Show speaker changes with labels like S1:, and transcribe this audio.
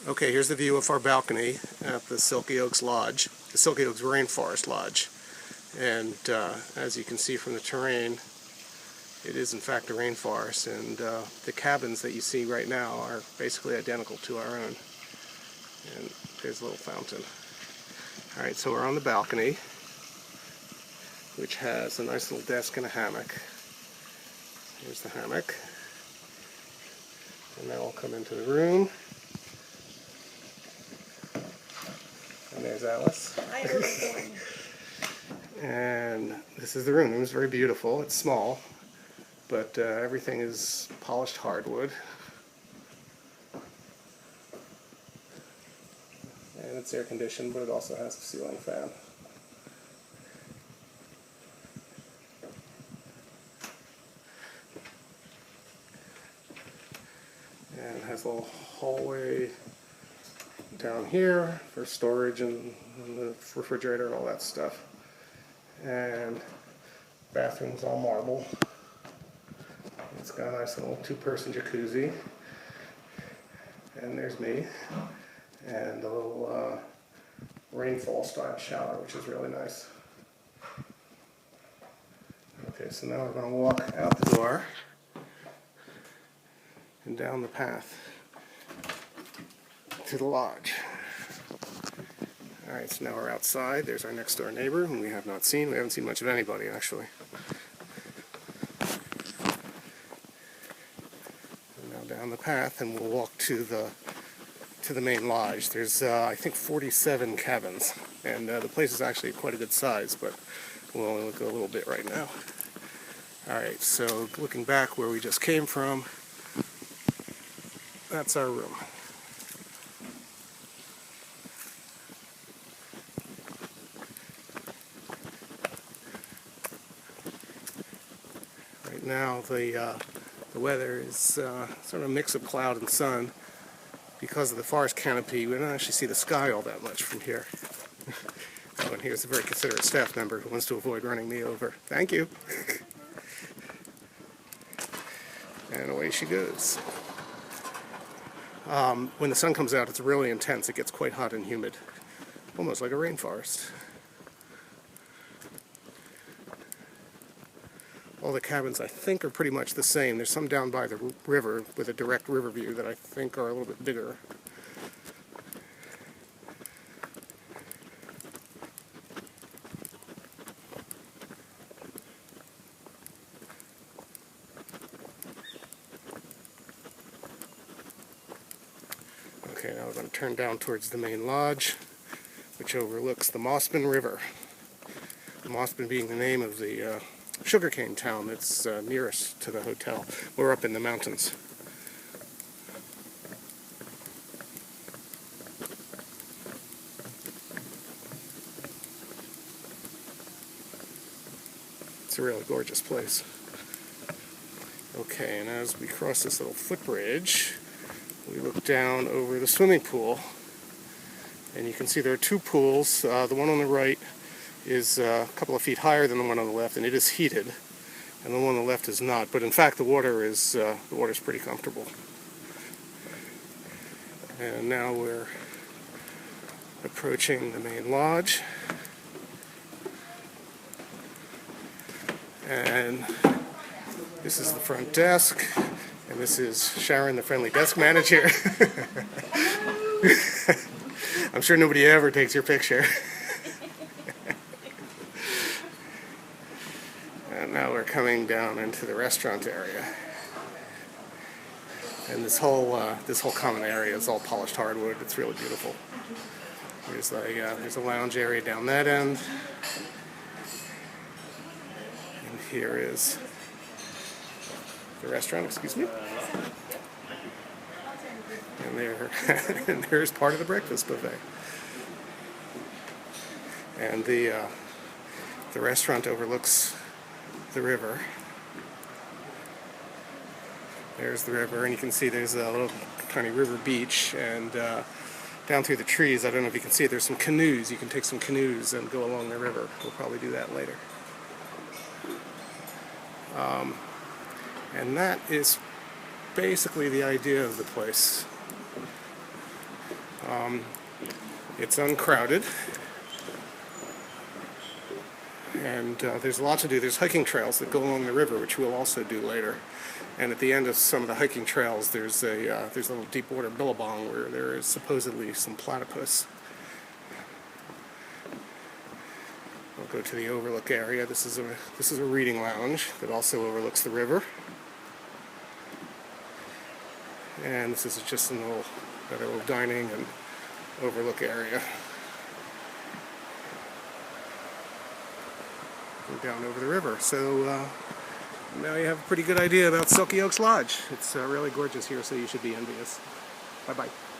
S1: Okay, here's the view of our balcony at the Silky Oaks Lodge, the Silky Oaks Rainforest Lodge. And as you can see from the terrain, it is in fact a rainforest, and the cabins that you see right now are basically identical to our own. And there's a little fountain. Alright, so we're on the balcony, which has a nice little desk and a hammock. Here's the hammock. And now I'll come into the room. And there's Alice.
S2: Hi, everyone.
S1: And this is the room. The room's very beautiful. It's small, but everything is polished hardwood. And it's air conditioned, but it also has a ceiling fan. And it has a little hallway down here for storage and the refrigerator and all that stuff. And bathroom's all marble. It's got a nice little two-person jacuzzi. And there's me. And a little rainfall-style shower, which is really nice. Okay, so now we're going to walk out the door and down the path to the lodge. Alright, so now we're outside. There's our next door neighbor, whom we have not seen. We haven't seen much of anybody, actually. And now down the path, and we'll walk to the main lodge. There's, I think, 47 cabins, and the place is actually quite a good size, but we'll only look a little bit right now. Alright, so looking back where we just came from, that's our room. Right now the weather is sort of a mix of cloud and sun. Because of the forest canopy, we don't actually see the sky all that much from here. Oh, and here's a very considerate staff member who wants to avoid running me over. Thank you. And away she goes. When the sun comes out, it's really intense. It gets quite hot and humid, almost like a rainforest. All the cabins, I think, are pretty much the same. There's some down by the river with a direct river view that I think are a little bit bigger. Okay, now we're going to turn down towards the main lodge, which overlooks the Mossman River. Mossman being the name of the sugarcane town that's nearest to the hotel. We're up in the mountains. It's a really gorgeous place. Okay, and as we cross this little footbridge, we look down over the swimming pool, and you can see there are two pools. The one on the right is a couple of feet higher than the one on the left, and it is heated, and the one on the left is not. But in fact, the water's pretty comfortable. And now we're approaching the main lodge, and this is the front desk, and this is Sharon, the friendly desk manager. I'm sure nobody ever takes your picture. And now we're coming down into the restaurant area, and this whole common area is all polished hardwood. It's really beautiful. There's a lounge area down that end, and here is the restaurant. Excuse me. And there's part of the breakfast buffet. And the restaurant overlooks the river. There's the river, and you can see there's a little tiny river beach, and down through the trees, I don't know if you can see it, there's some canoes. You can take some canoes and go along the river. We'll probably do that later. And that is basically the idea of the place. It's uncrowded, and there's a lot to do. There's hiking trails that go along the river, which we'll also do later. And at the end of some of the hiking trails, there's a little deep water billabong where there is supposedly some platypus. I'll go to the overlook area. This is a reading lounge that also overlooks the river. And this is just another little dining and overlook area. Down over the river. So now you have a pretty good idea about Silky Oaks Lodge. It's really gorgeous here, so you should be envious. Bye-bye.